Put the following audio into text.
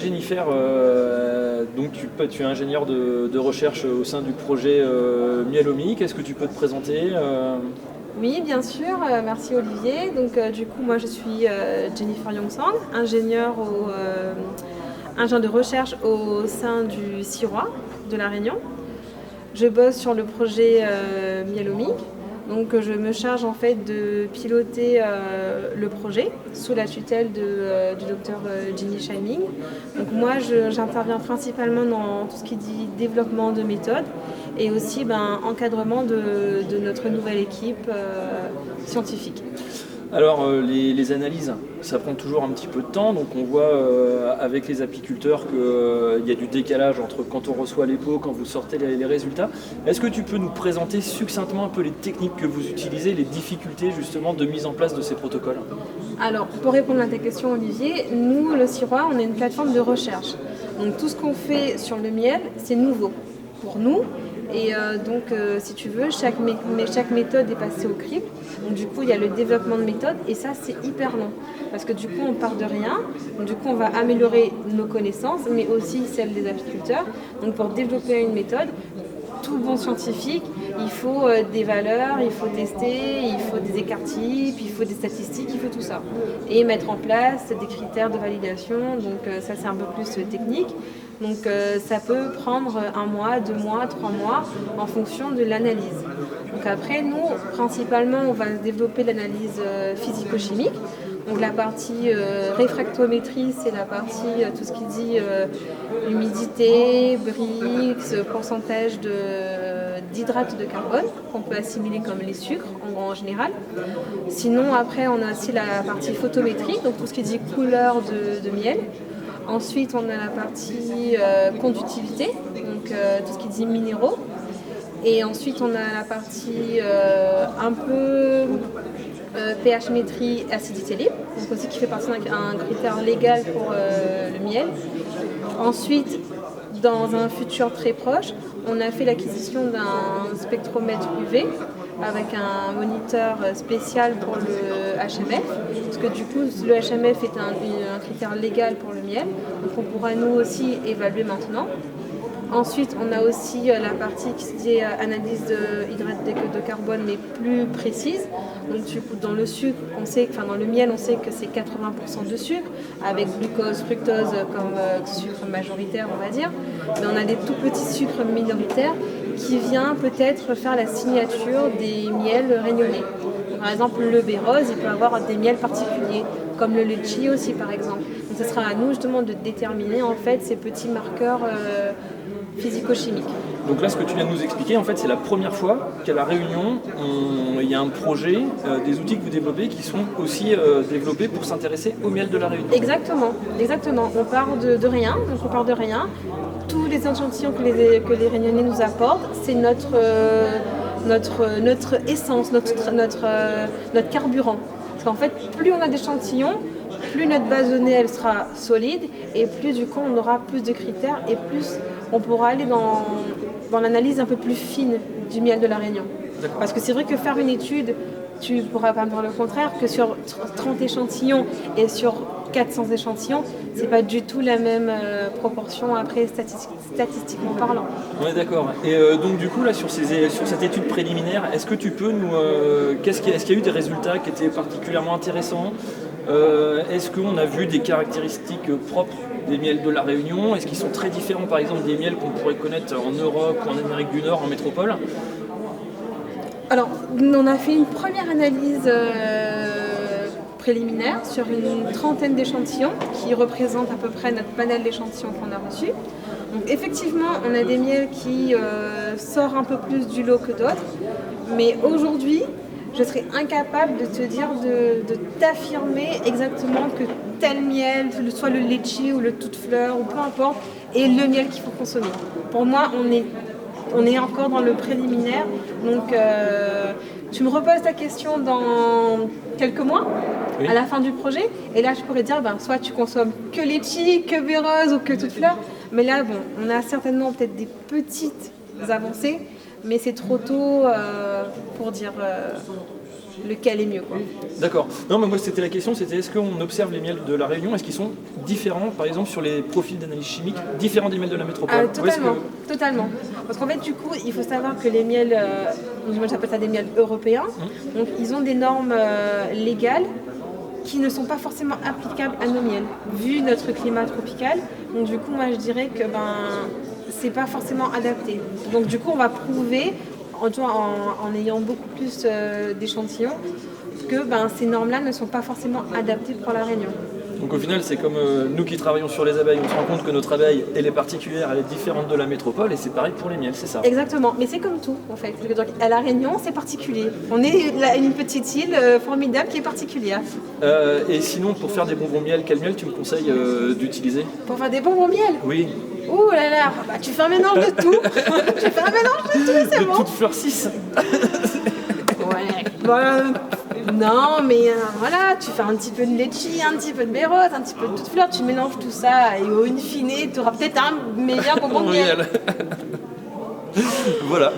Jennifer, donc tu es ingénieur de recherche au sein du projet Mielomic. Est-ce que tu peux te présenter Oui, bien sûr. Merci Olivier. Donc, du coup, moi, je suis Jennifer Yongsang, ingénieure de recherche au sein du CIROI de La Réunion. Je bosse sur le projet Mielomic. Donc, je me charge en fait de piloter le projet sous la tutelle du docteur Ginny Shining. Donc, moi, j'interviens principalement dans tout ce qui dit développement de méthodes et aussi encadrement de notre nouvelle équipe scientifique. Alors les analyses, ça prend toujours un petit peu de temps, donc on voit avec les apiculteurs qu'il y a du décalage entre quand on reçoit les pots, quand vous sortez les résultats. Est-ce que tu peux nous présenter succinctement un peu les techniques que vous utilisez, les difficultés justement de mise en place de ces protocoles? Alors, pour répondre à ta question Olivier, nous, le CIROI, on est une plateforme de recherche. Donc tout ce qu'on fait sur le miel, c'est nouveau pour nous. Et si tu veux, chaque méthode est passée au crible. Donc du coup, il y a le développement de méthode et ça, c'est hyper long. Parce que du coup, on part de rien. Donc, du coup, on va améliorer nos connaissances, mais aussi celles des apiculteurs. Donc pour développer une méthode, tout bon scientifique, il faut des valeurs, il faut tester, il faut des écarts types, il faut des statistiques, il faut tout ça. Et mettre en place des critères de validation, donc ça c'est un peu plus technique. Donc ça peut prendre 1 mois, 2 mois, 3 mois en fonction de l'analyse. Donc après, nous, principalement, on va développer l'analyse physico-chimique. Donc la partie réfractométrie, c'est la partie, tout ce qui dit humidité, Brix, pourcentage d'hydrate de carbone, qu'on peut assimiler comme les sucres en général. Sinon, après, on a aussi la partie photométrie, donc tout ce qui dit couleur de miel. Ensuite, on a la partie conductivité, donc tout ce qui dit minéraux. Et ensuite, on a la partie un peu pH métrie, acidité libre, donc aussi qui fait partie d'un critère légal pour le miel. Ensuite, dans un futur très proche, on a fait l'acquisition d'un spectromètre UV avec un moniteur spécial pour le HMF, parce que du coup le HMF est un critère légal pour le miel, donc on pourra nous aussi évaluer maintenant. Ensuite, on a aussi la partie qui se dit analyse d'hydrate de carbone, mais plus précise. Donc, du coup, dans le sucre, dans le miel, on sait que c'est 80% de sucre, avec glucose, fructose comme sucre majoritaire, on va dire. Mais on a des tout petits sucres minoritaires qui viennent peut-être faire la signature des miels réunionnais. Par exemple, le bérose, il peut avoir des miels particuliers, comme le litchi aussi, par exemple. Donc, ce sera à nous justement de déterminer en fait ces petits marqueurs physico-chimiques. Donc là, ce que tu viens de nous expliquer, en fait, c'est la première fois qu'à La Réunion, il y a un projet, des outils que vous développez qui sont aussi développés pour s'intéresser au miel de La Réunion. Exactement. On part de rien, Tous les échantillons que les Réunionnais nous apportent, c'est notre essence, notre carburant. Parce qu'en fait, plus on a d'échantillons, plus notre base de données elle sera solide et plus du coup on aura plus de critères et plus on pourra aller dans l'analyse un peu plus fine du miel de La Réunion. Parce que c'est vrai que faire une étude, tu ne pourras pas me dire le contraire, que sur 30 échantillons et sur 400 échantillons, c'est pas du tout la même proportion après statistiquement parlant. Oui, d'accord. Et donc du coup là sur cette étude préliminaire, est-ce que tu peux nous est-ce qu'il y a eu des résultats qui étaient particulièrement intéressants? Est-ce qu'on a vu des caractéristiques propres des miels de La Réunion? Est-ce qu'ils sont très différents par exemple des miels qu'on pourrait connaître en Europe ou en Amérique du Nord, en métropole? Alors, on a fait une première analyse préliminaire sur une trentaine d'échantillons qui représentent à peu près notre panel d'échantillons qu'on a reçu. Donc effectivement, on a des miels qui sortent un peu plus du lot que d'autres, mais aujourd'hui, je serais incapable de te dire, de t'affirmer exactement que tel miel, soit le litchi ou le toute fleur, ou peu importe, est le miel qu'il faut consommer. Pour moi, on est encore dans le préliminaire, donc tu me reposes ta question dans quelques mois, oui, à la fin du projet, et là je pourrais dire soit tu consommes que litchi, que bérose ou que toute fleur, mais là on a certainement peut-être des petites avancées, mais c'est trop tôt pour dire lequel est mieux, quoi. D'accord. Non, mais moi c'était la question, c'était est-ce qu'on observe les miels de la Réunion, est-ce qu'ils sont différents, par exemple sur les profils d'analyse chimique, différents des miels de la métropole? Ou est-ce Totalement, totalement. Parce qu'en fait, du coup, il faut savoir que les miels, moi j'appelle ça des miels européens, donc ils ont des normes légales qui ne sont pas forcément applicables à nos miels, vu notre climat tropical. Donc du coup, moi je dirais que c'est pas forcément adapté. Donc du coup, on va prouver, en ayant beaucoup plus d'échantillons, que ces normes-là ne sont pas forcément adaptées pour la Réunion. Donc au final, c'est comme nous qui travaillons sur les abeilles, on se rend compte que notre abeille, elle est particulière, elle est différente de la métropole, et c'est pareil pour les miels, c'est ça? Exactement, mais c'est comme tout en fait. Donc, à La Réunion, c'est particulier. On est une petite île formidable qui est particulière. Et sinon, pour faire des bonbons miel, quel miel tu me conseilles d'utiliser? Pour faire des bonbons miel? Oui. Ouh là là, tu fais un mélange de tout. Tu fais un mélange de tout, c'est de bon. toute fleur 6. Ouais. Non, mais voilà, tu fais un petit peu de litchi, un petit peu de bérotte, un petit peu de toute fleur, tu mélanges tout ça et au in fine, tu auras peut-être un meilleur bonbon de miel. Voilà.